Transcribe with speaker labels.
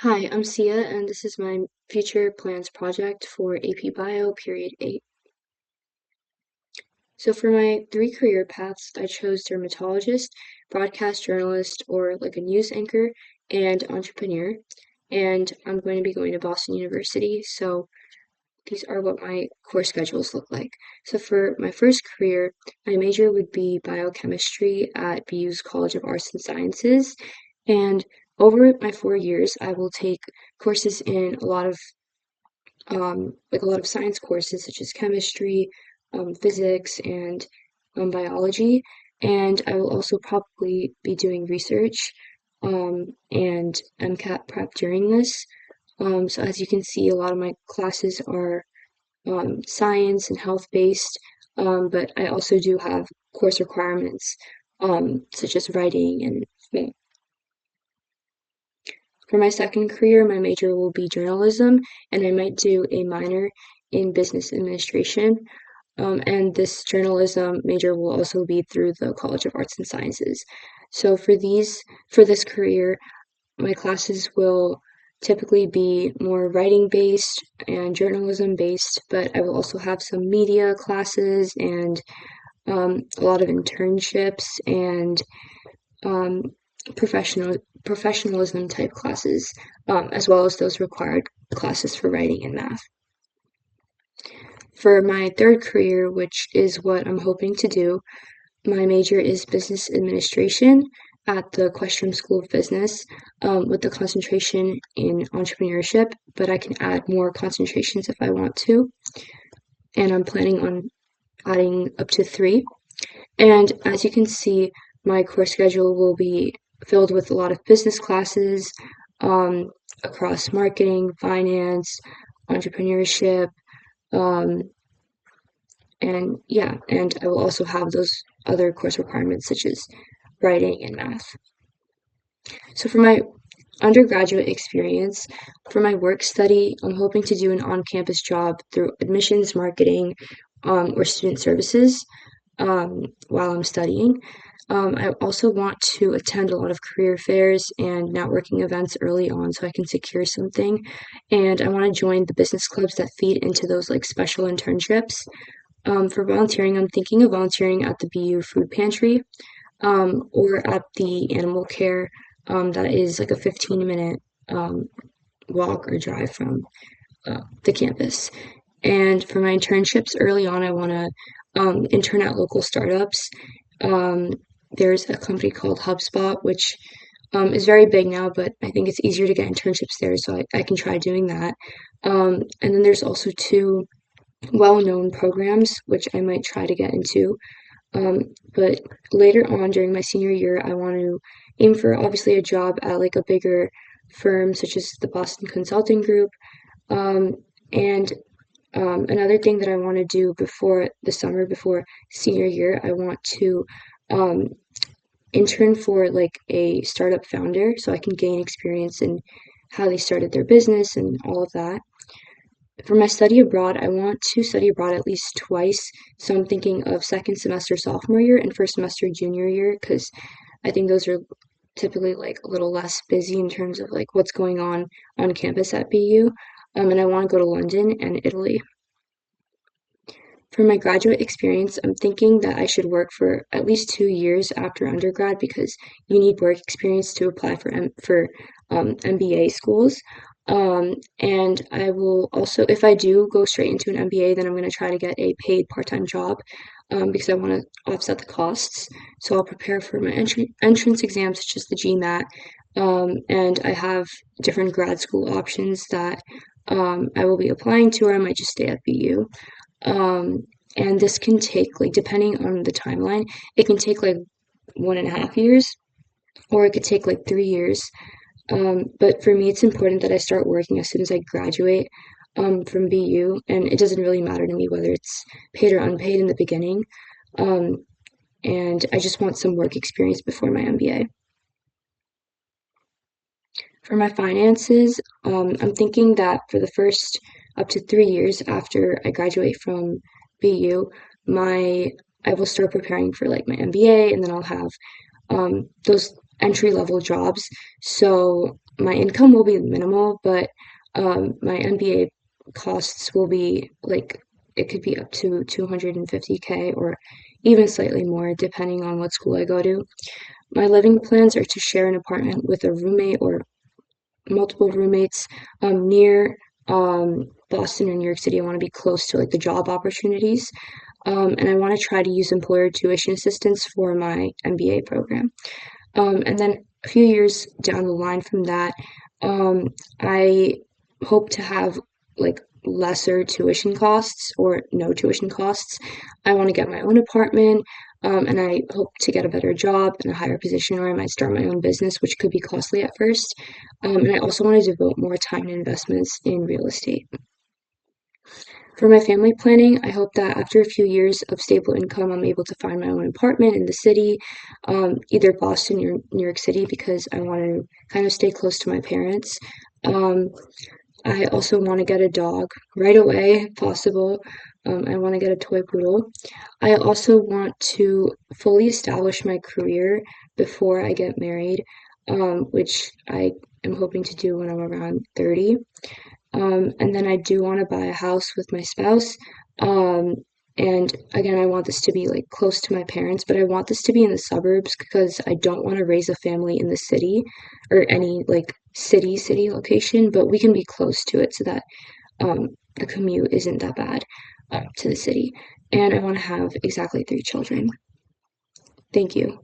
Speaker 1: Hi, I'm Sia, and this is my future plans project for AP Bio Period 8. So for my three career paths, I chose dermatologist, broadcast journalist, or like a news anchor, and entrepreneur. And I'm going to be going to Boston University, so these are what my course schedules look like. So for my first career, my major would be biochemistry at BU's College of Arts and Sciences. And over my 4 years, I will take courses in a lot of science courses such as chemistry, physics, and biology. And I will also probably be doing research and MCAT prep during this. So as you can see, a lot of my classes are science and health based, but I also do have course requirements such as writing and for my second career, my major will be journalism, and I might do a minor in business administration. And this journalism major will also be through the College of Arts and Sciences. So for this career, my classes will typically be more writing based and journalism based, but I will also have some media classes and a lot of internships and um, professionalism type classes, as well as those required classes for writing and math. For my third career, which is what I'm hoping to do, my major is business administration at the Questrom School of Business, with the concentration in entrepreneurship, but I can add more concentrations if I want to, and I'm planning on adding up to three. And as you can see, my course schedule will be filled with a lot of business classes um, across marketing, finance, entrepreneurship, um, and yeah, and I will also have those other course requirements such as writing and math. So for my undergraduate experience, for my work study, I'm hoping to do an on-campus job through admissions, marketing, or student services while I'm studying. I also want to attend a lot of career fairs and networking events early on so I can secure something. And I want to join the business clubs that feed into those like special internships. For volunteering, I'm thinking of volunteering at the BU food pantry or at the animal care that is like a 15-minute walk or drive from the campus. And for my internships early on, I want to intern at local startups. Um, there's a company called HubSpot, which is very big now, but I think it's easier to get internships there, so I can try doing that. And then there's also two well-known programs, which I might try to get into. But later on during my senior year, I want to aim for obviously a job at like a bigger firm, such as the Boston Consulting Group. Um, and Another thing that I want to do before the summer, before senior year, I want to um, intern for like a startup founder so I can gain experience in how they started their business and all of that. For my study abroad, I want to study abroad at least twice. So I'm thinking of second semester sophomore year and first semester junior year because I think those are typically like a little less busy in terms of like what's going on campus at BU. And I want to go to London and Italy. For my graduate experience, I'm thinking that I should work for at least 2 years after undergrad because you need work experience to apply for MBA schools. And I will also, if I do go straight into an MBA, then I'm going to try to get a paid part-time job because I want to offset the costs. So I'll prepare for my entrance exams, such as the GMAT, and I have different grad school options that I will be applying to, or I might just stay at BU. Um, and this can take, like, depending on the timeline, it can take like 1.5 years, or it could take like 3 years. But for me, it's important that I start working as soon as I graduate from BU, and it doesn't really matter to me whether it's paid or unpaid in the beginning. Um, and I just want some work experience before my MBA. For my finances, I'm thinking that for the first up to 3 years after I graduate from BU, my I will start preparing for like my MBA, and then I'll have those entry level jobs. So my income will be minimal, but my MBA costs will be like it could be up to 250K or even slightly more depending on what school I go to. My living plans are to share an apartment with a roommate or multiple roommates near Boston or New York City. I want to be close to like the job opportunities. And I want to try to use employer tuition assistance for my MBA program. And then a few years down the line from that, um, I hope to have like lesser tuition costs or no tuition costs. I want to get my own apartment, and I hope to get a better job and a higher position, or I might start my own business, which could be costly at first. And I also want to devote more time and investments in real estate. For my family planning, I hope that after a few years of stable income, I'm able to find my own apartment in the city, either Boston or New York City, because I want to kind of stay close to my parents. Um, I also want to get a dog right away, if possible. I want to get a toy poodle. I also want to fully establish my career before I get married, which I am hoping to do when I'm around 30. And then I do want to buy a house with my spouse. Um, and again, I want this to be like close to my parents, but I want this to be in the suburbs because I don't want to raise a family in the city or any like city location, but we can be close to it so that the commute isn't that bad to the city. And I want to have exactly 3 children. Thank you.